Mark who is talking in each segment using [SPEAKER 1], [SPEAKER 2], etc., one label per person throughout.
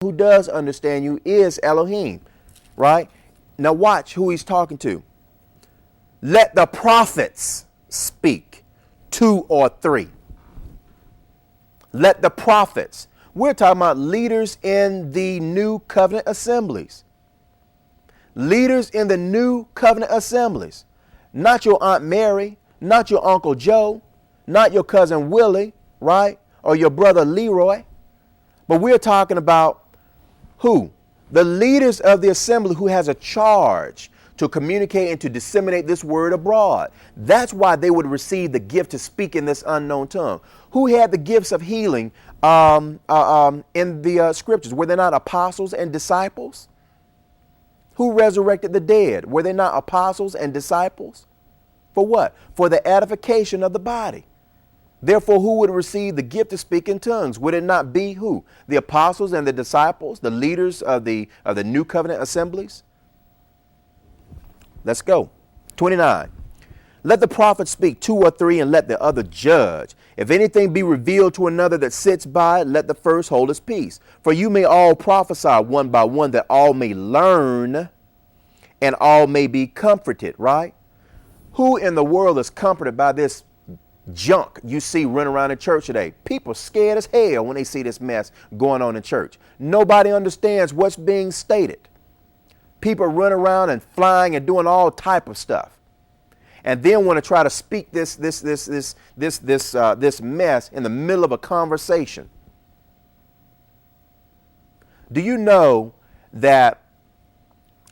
[SPEAKER 1] who does understand you is Elohim, right? Now watch who he's talking to. Let the prophets speak, 2 or 3. Let the prophets. We're talking about leaders in the new covenant assemblies. Leaders in the new covenant assemblies. Not your Aunt Mary, not your Uncle Joe, not your cousin Willie, right? Or your brother Leroy. But we're talking about who? The leaders of the assembly who has a charge to communicate and to disseminate this word abroad. That's why they would receive the gift to speak in this unknown tongue. Who had the gifts of healing in the scriptures? Were they not apostles and disciples? Who resurrected the dead? Were they not apostles and disciples? For what? For the edification of the body. Therefore, who would receive the gift to speak in tongues? Would it not be who? The apostles and the disciples, the leaders of the new covenant assemblies? Let's go. 29. Let the prophet speak 2 or 3 and let the other judge. If anything be revealed to another that sits by, let the first hold his peace. For you may all prophesy one by one, that all may learn and all may be comforted, right? Who in the world is comforted by this junk you see running around in church today? People scared as hell when they see this mess going on in church. Nobody understands what's being stated. People run around and flying and doing all type of stuff, and then want to try to speak this mess in the middle of a conversation. Do you know that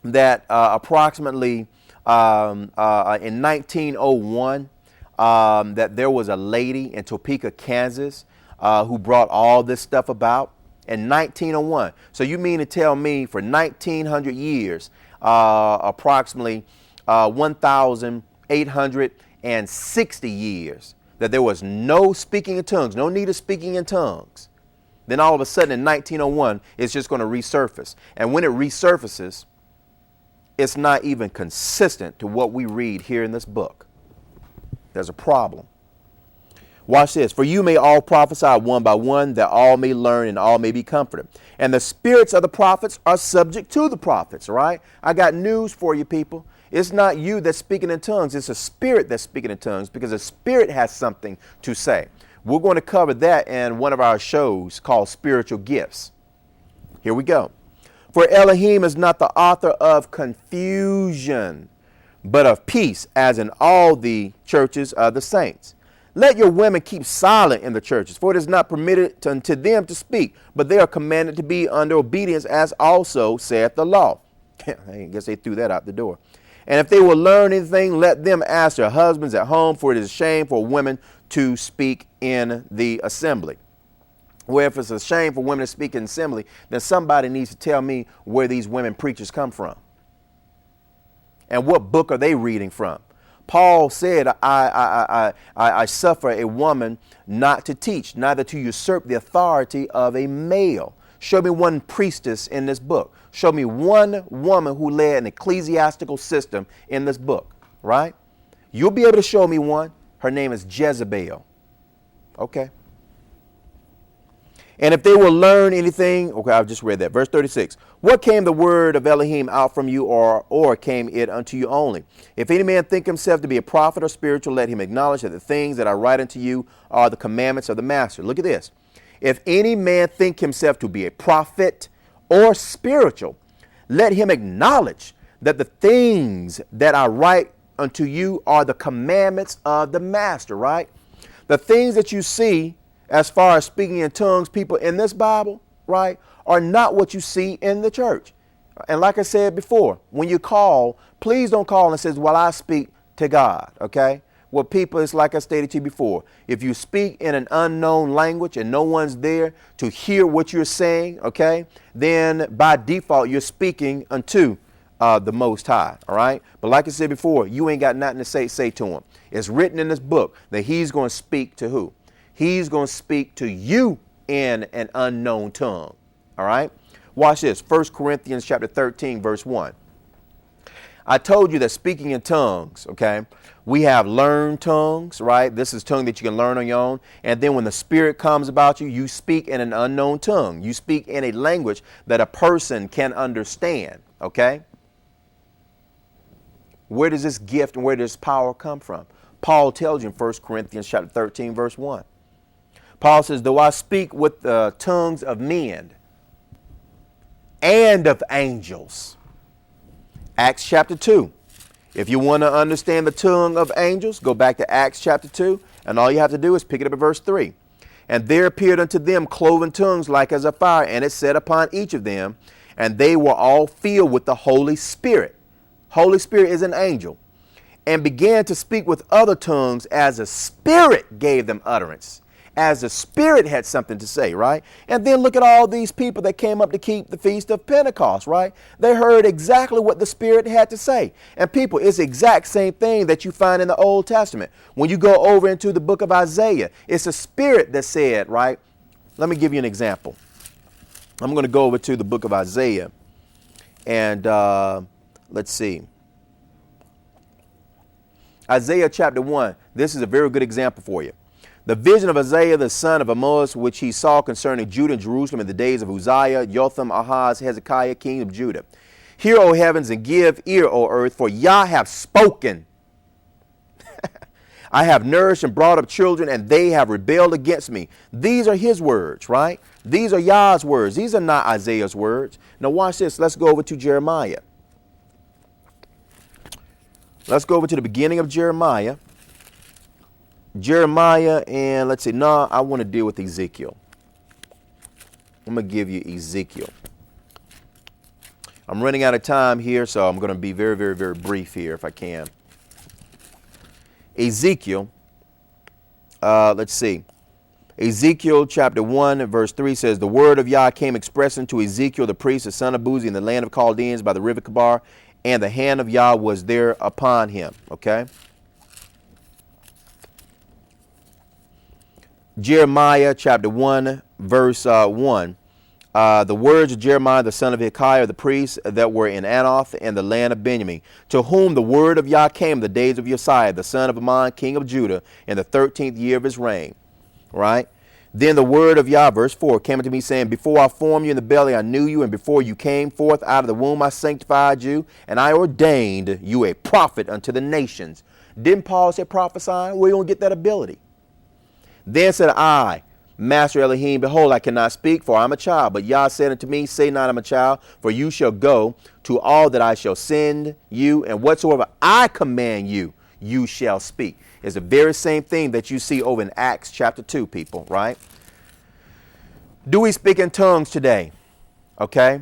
[SPEAKER 1] approximately in 1901 that there was a lady in Topeka, Kansas, who brought all this stuff about? In 1901. So you mean to tell me for 1900 years, approximately 1,860 years, that there was no speaking in tongues, no need of speaking in tongues. Then all of a sudden in 1901, it's just going to resurface. And when it resurfaces, it's not even consistent to what we read here in this book. There's a problem. Watch this. For you may all prophesy one by one, that all may learn and all may be comforted. And the spirits of the prophets are subject to the prophets, right? I got news for you, people. It's not you that's speaking in tongues. It's a spirit that's speaking in tongues, because a spirit has something to say. We're going to cover that in one of our shows called Spiritual Gifts. Here we go. For Elohim is not the author of confusion, but of peace, as in all the churches of the saints. Let your women keep silent in the churches, for it is not permitted unto them to speak, but they are commanded to be under obedience, as also saith the law. I guess they threw that out the door. And if they will learn anything, let them ask their husbands at home, for it is a shame for women to speak in the assembly. Well, if it's a shame for women to speak in assembly, then somebody needs to tell me where these women preachers come from. And what book are they reading from? Paul said, I suffer a woman not to teach, neither to usurp the authority of a male. Show me one priestess in this book. Show me one woman who led an ecclesiastical system in this book, right? You'll be able to show me one. Her name is Jezebel. Okay. And if they will learn anything, okay, I've just read that. Verse 36. What came the word of Elohim out from you, or came it unto you only? If any man think himself to be a prophet or spiritual, let him acknowledge that the things that I write unto you are the commandments of the master. Look at this. If any man think himself to be a prophet or spiritual, let him acknowledge that the things that I write unto you are the commandments of the master, right? The things that you see as far as speaking in tongues, people in this Bible, right, are not what you see in the church. And like I said before, when you call, please don't call and says, well, I speak to God, okay? Well, people, it's like I stated to you before. If you speak in an unknown language and no one's there to hear what you're saying, okay, then by default, you're speaking unto the Most High, all right? But like I said before, you ain't got nothing to say to him. It's written in this book that he's going to speak to who? He's going to speak to you in an unknown tongue. All right. Watch this. 1 Corinthians chapter 13, verse 1. I told you that speaking in tongues, okay, we have learned tongues, right? This is tongue that you can learn on your own. And then when the Spirit comes about you, you speak in an unknown tongue. You speak in a language that a person can understand, okay? Where does this gift and where does this power come from? Paul tells you in 1 Corinthians chapter 13, verse 1. Paul says, though I speak with the tongues of men and of angels. Acts chapter 2. If you want to understand the tongue of angels, go back to Acts chapter 2, and all you have to do is pick it up at verse 3. And there appeared unto them cloven tongues like as a fire, and it set upon each of them, and they were all filled with the Holy Spirit. Holy Spirit is an angel. And began to speak with other tongues as the Spirit gave them utterance. As the Spirit had something to say, right? And then look at all these people that came up to keep the Feast of Pentecost, right? They heard exactly what the Spirit had to say. And people, it's the exact same thing that you find in the Old Testament. When you go over into the book of Isaiah, it's the Spirit that said, right? Let me give you an example. I'm going to go over to the book of Isaiah. And let's see. Isaiah chapter 1. This is a very good example for you. The vision of Isaiah, the son of Amoz, which he saw concerning Judah and Jerusalem in the days of Uzziah, Jotham, Ahaz, Hezekiah, king of Judah. Hear, O heavens, and give ear, O earth, for Yah have spoken. I have nourished and brought up children, and they have rebelled against me. These are his words, right? These are Yah's words. These are not Isaiah's words. Now watch this. Let's go over to Jeremiah. Let's go over to the beginning of Jeremiah. Jeremiah, and let's see. No, I want to deal with Ezekiel. I'm going to give you Ezekiel. I'm running out of time here, so I'm going to be very, very, very brief here if I can. Ezekiel, let's see. Ezekiel chapter 1 verse 3 says, the word of Yah came expressing to Ezekiel the priest, the son of Buzi, in the land of Chaldeans by the river Kabar, and the hand of Yah was there upon him. Okay. Jeremiah chapter 1 verse 1. The words of Jeremiah the son of Hilkiah the priest that were in Anathoth and the land of Benjamin, to whom the word of Yah came the days of Josiah the son of Ammon king of Judah in the 13th year of his reign. Right. Then the word of Yah, verse 4, came unto me, saying, before I formed you in the belly, I knew you, and before you came forth out of the womb, I sanctified you, and I ordained you a prophet unto the nations. Didn't Paul say prophesying? Where you going to get that ability? Then said I, Master Elohim, behold, I cannot speak, for I am a child. But Yah said unto me, say not, I am a child, for you shall go to all that I shall send you, and whatsoever I command you, you shall speak. It's the very same thing that you see over in Acts chapter 2, people, right? Do we speak in tongues today? Okay.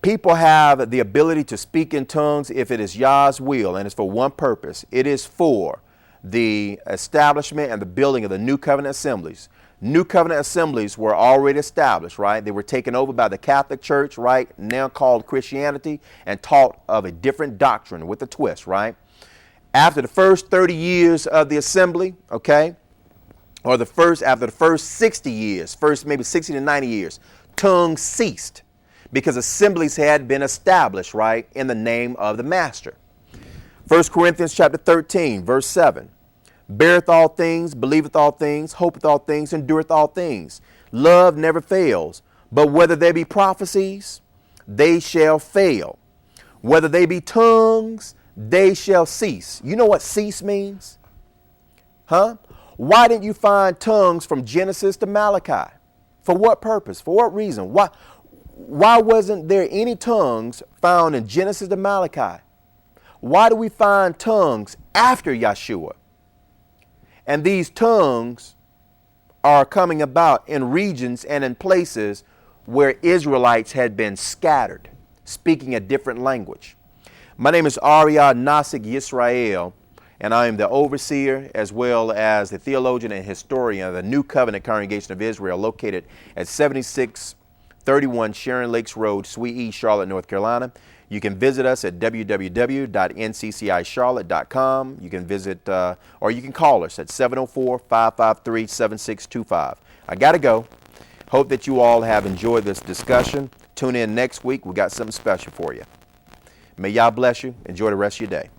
[SPEAKER 1] People have the ability to speak in tongues if it is Yah's will, and it's for one purpose. It is for the establishment and the building of the New Covenant assemblies. New Covenant assemblies were already established, right? They were taken over by the Catholic Church, right? Now called Christianity, and taught of a different doctrine with a twist, right? After the first 30 years of the assembly, okay, or after the first 60 years, maybe 60 to 90 years, tongues ceased because assemblies had been established, right, in the name of the Master. 1 Corinthians chapter 13, verse 7. Beareth all things, believeth all things, hopeth all things, endureth all things. Love never fails, but whether there be prophecies, they shall fail. Whether they be tongues, they shall cease. You know what cease means? Huh? Why didn't you find tongues from Genesis to Malachi? For what purpose? For what reason? Why wasn't there any tongues found in Genesis to Malachi? Why do we find tongues after Yeshua? And these tongues are coming about in regions and in places where Israelites had been scattered, speaking a different language. My name is Arya Nasik Yisrael, and I am the overseer as well as the theologian and historian of the New Covenant Congregation of Israel, located at 7631 Sharon Lakes Road, Suite East, Charlotte, North Carolina. You can visit us at www.nccischarlotte.com. You can visit, or you can call us at 704-553-7625. I got to go. Hope that you all have enjoyed this discussion. Tune in next week. We got something special for you. May y'all bless you. Enjoy the rest of your day.